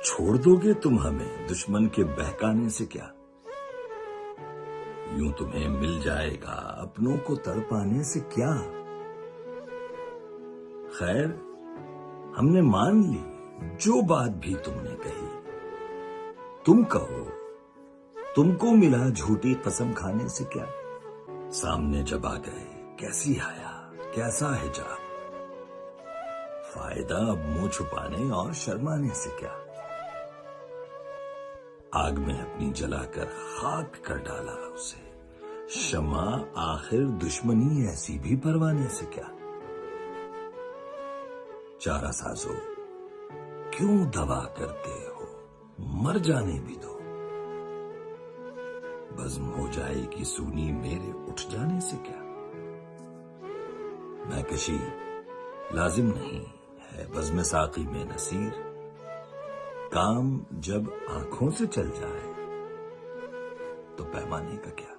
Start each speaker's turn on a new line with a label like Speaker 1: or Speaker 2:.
Speaker 1: چھوڑ دو گے تم ہمیں دشمن کے بہکانے سے کیا؟ یوں تمہیں مل جائے گا اپنوں کو تڑپانے سے کیا؟ خیر ہم نے مان لی جو بات بھی تم نے کہی، تم کہو تم کو ملا جھوٹی قسم کھانے سے کیا؟ سامنے جب آ گئے کیسی حیا کیسا حجاب، فائدہ اب منہ چھپانے اور شرمانے سے کیا؟ آگ میں اپنی جلا کر خاک کر ڈالا اسے، شمع آخر دشمنی ایسی بھی پروانے سے کیا؟ چارہ سازو کیوں دوا کرتے ہو، مر جانے بھی دو، بزم ہو جائے گی سونی میرے اٹھ جانے سے کیا؟ میں کشی لازم نہیں ہے بزم ساقی میں نصیر، کام جب آنکھوں سے چل جائے تو پیمانے کا کیا؟